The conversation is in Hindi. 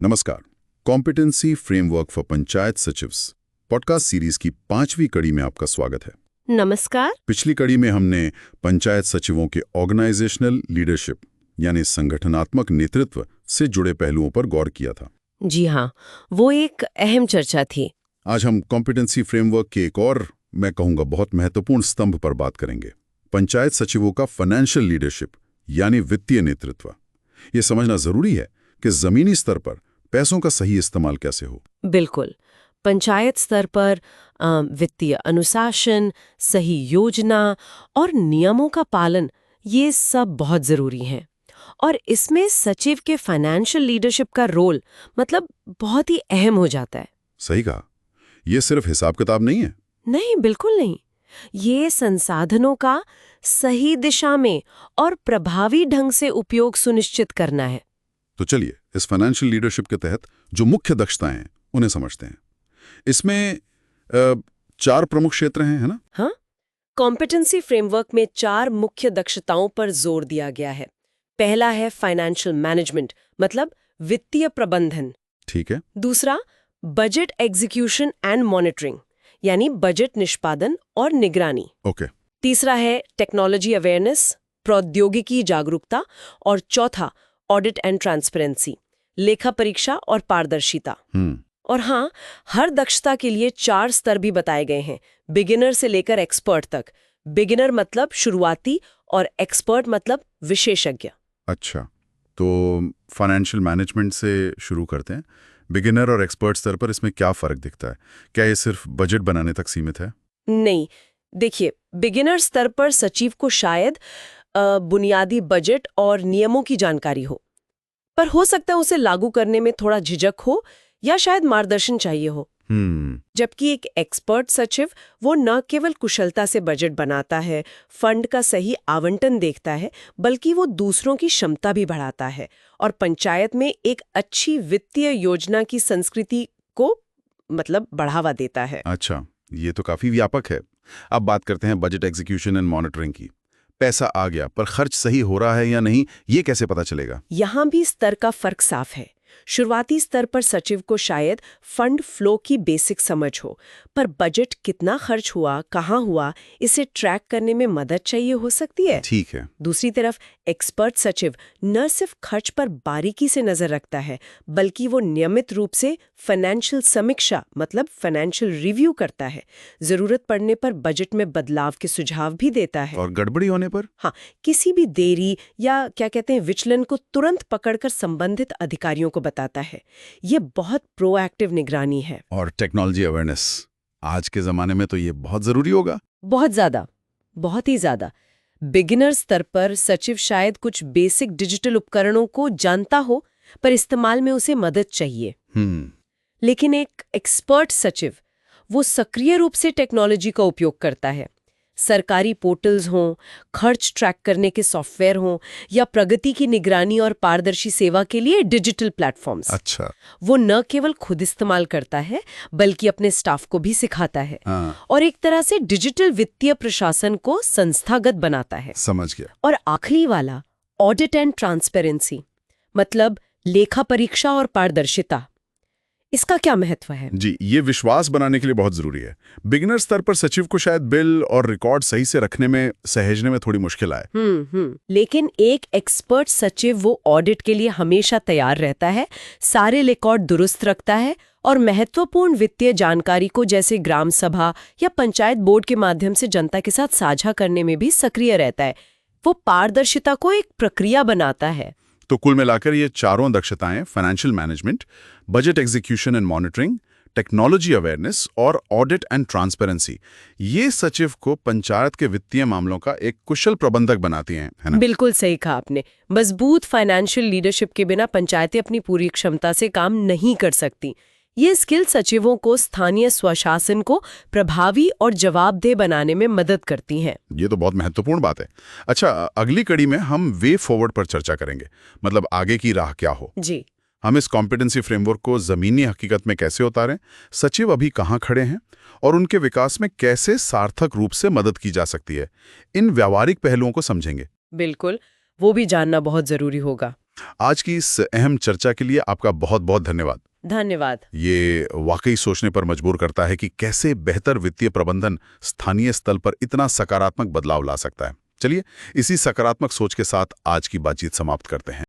नमस्कार। कॉम्पिटेंसी फ्रेमवर्क फॉर पंचायत सचिव्स पॉडकास्ट सीरीज की 5वीं कड़ी में आपका स्वागत है। नमस्कार। पिछली कड़ी में हमने पंचायत सचिवों के ऑर्गेनाइजेशनल लीडरशिप यानी संगठनात्मक नेतृत्व से जुड़े पहलुओं पर गौर किया था। जी हाँ, वो एक अहम चर्चा थी। आज हम कॉम्पिटेंसी फ्रेमवर्क के एक और, मैं कहूँगा, बहुत महत्वपूर्ण स्तंभ पर बात करेंगे। पंचायत सचिवों का फाइनेंशियल लीडरशिप यानी वित्तीय नेतृत्व। ये समझना जरूरी है कि जमीनी स्तर पर पैसों का सही इस्तेमाल कैसे हो। बिल्कुल। पंचायत स्तर पर वित्तीय अनुशासन, सही योजना और नियमों का पालन, ये सब बहुत जरूरी हैं। और इसमें सचिव के फाइनेंशियल लीडरशिप का रोल बहुत ही अहम हो जाता है। सही कहा। ये सिर्फ हिसाब किताब नहीं है। नहीं, बिल्कुल नहीं। ये संसाधनों का सही दिशा में और प्रभावी ढंग से उपयोग सुनिश्चित करना है। तो चलिए इस फाइनेंशियल लीडरशिप के तहत जो मुख्य दक्षताएं हैं उन्हें समझते हैं। इसमें 4 प्रमुख क्षेत्र हैं, है ना? हाँ, कॉम्पिटेंसी फ्रेमवर्क में 4 मुख्य दक्षताओं पर जोर दिया गया है। पहला है फाइनेंशियल मैनेजमेंट, मतलब वित्तीय प्रबंधन। ठीक है। दूसरा, बजट एग्जीक्यूशन एंड मॉनिटरिंग, यानी बजट निष्पादन और निगरानी। ओके। तीसरा है टेक्नोलॉजी अवेयरनेस, प्रौद्योगिकी जागरूकता। और चौथा, ऑडिट एंड ट्रांसपेरेंसी, लेखा परीक्षा और पारदर्शिता। और हाँ, हर दक्षता के लिए 4 स्तर भी बताए गए हैं, बिगिनर से लेकर एक्सपर्ट तक। बिगिनर मतलब शुरुआती और एक्सपर्ट मतलब विशेषज्ञ। अच्छा, तो फाइनेंशियल मैनेजमेंट से शुरू करते हैं। बिगिनर और एक्सपर्ट स्तर पर इसमें क्या फर्क दिखता है? क्या ये सिर्फ बजट बनाने तक सीमित है? नहीं, देखिए, बिगिनर स्तर पर सचिव को शायद बुनियादी बजट और नियमों की जानकारी हो, पर हो सकता है उसे लागू करने में थोड़ा झिझक हो या शायद मार्गदर्शन चाहिए हो। जबकि एक एक्सपर्ट सचिव वो न केवल कुशलता से बजट बनाता है, फंड का सही आवंटन देखता है, बल्कि वो दूसरों की क्षमता भी बढ़ाता है और पंचायत में एक अच्छी वित्तीय योजना की संस्कृति को बढ़ावा देता है। अच्छा, ये तो काफी व्यापक है। अब बात करते हैं बजट एग्जीक्यूशन एंड मॉनिटरिंग की। पैसा आ गया पर खर्च सही हो रहा है या नहीं, ये कैसे पता चलेगा? यहाँ भी स्तर का फर्क साफ है। शुरुआती स्तर पर सचिव को शायद फंड फ्लो की बेसिक समझ हो, पर बजट कितना खर्च हुआ, कहाँ हुआ, इसे ट्रैक करने में मदद चाहिए हो सकती है। ठीक है। दूसरी तरफ एक्सपर्ट सचिव न सिर्फ खर्च पर बारीकी से नजर रखता है, बल्कि वो नियमित रूप से फाइनेंशियल समीक्षा मतलब फाइनेंशियल रिव्यू करता है। जरूरत पड़ने पर बजट में बदलाव के सुझाव भी देता है। और गड़बड़ी होने पर? हाँ, किसी भी देरी या विचलन को तुरंत पकड़कर संबंधित अधिकारियों को बताता है। ये बहुत प्रोएक्टिव निगरानी है। और टेक्नोलॉजी अवेयरनेस, आज के जमाने में तो ये बहुत जरूरी होगा। बहुत ज्यादा, बहुत ही ज्यादा। बिगिनर स्तर पर सचिव शायद कुछ बेसिक डिजिटल उपकरणों को जानता हो, पर इस्तेमाल में उसे मदद चाहिए। लेकिन एक एक्सपर्ट सचिव वो सक्रिय रूप से टेक्नोलॉजी का उपयोग करता है। सरकारी पोर्टल्स हों, खर्च ट्रैक करने के सॉफ्टवेयर हों या प्रगति की निगरानी और पारदर्शी सेवा के लिए डिजिटल प्लेटफॉर्म्स। अच्छा। वो न केवल खुद इस्तेमाल करता है, बल्कि अपने स्टाफ को भी सिखाता है। और एक तरह से डिजिटल वित्तीय प्रशासन को संस्थागत बनाता है। समझ गया। और आखिरी वाला, ऑडिट एंड ट्रांसपेरेंसी, मतलब लेखा परीक्षा और पारदर्शिता, इसका क्या महत्व है? जी, ये विश्वास बनाने के लिए बहुत जरूरी है। बिगिनर स्तर पर सचिव को शायद बिल और रिकॉर्ड सही से रखने में, सहेजने में थोड़ी मुश्किल आए। लेकिन एक एक्सपर्ट सचिव वो ऑडिट के लिए हमेशा तैयार रहता है, सारे रिकॉर्ड दुरुस्त रखता है और महत्वपूर्ण वित्तीय जानकारी को जैसे ग्राम सभा या पंचायत बोर्ड के माध्यम से जनता के साथ साझा करने में भी सक्रिय रहता है। वो पारदर्शिता को एक प्रक्रिया बनाता है। तो कुल मिलाकर ये चारों दक्षताएं, financial management, budget execution and monitoring, technology awareness और ऑडिट एंड ट्रांसपेरेंसी, ये सचिव को पंचायत के वित्तीय मामलों का एक कुशल प्रबंधक बनाती हैं, है ना? बिल्कुल सही कहा आपने। मजबूत फाइनेंशियल लीडरशिप के बिना पंचायतें अपनी पूरी क्षमता से काम नहीं कर सकती। ये स्किल सचिवों को स्थानीय स्वशासन को प्रभावी और जवाबदेह बनाने में मदद करती हैं। ये तो बहुत महत्वपूर्ण बात है। अच्छा, अगली कड़ी में हम वे फॉरवर्ड पर चर्चा करेंगे, मतलब आगे की राह क्या हो। जी, हम इस कॉम्पिटेंसी फ्रेमवर्क को जमीनी हकीकत में कैसे उतारें, सचिव अभी कहाँ खड़े हैं और उनके विकास में कैसे सार्थक रूप से मदद की जा सकती है, इन व्यावहारिक पहलुओं को समझेंगे। बिल्कुल, वो भी जानना बहुत जरूरी होगा। आज की इस अहम चर्चा के लिए आपका बहुत बहुत धन्यवाद। धन्यवाद। ये वाकई सोचने पर मजबूर करता है कि कैसे बेहतर वित्तीय प्रबंधन स्थानीय स्तर पर इतना सकारात्मक बदलाव ला सकता है। चलिए, इसी सकारात्मक सोच के साथ आज की बातचीत समाप्त करते हैं।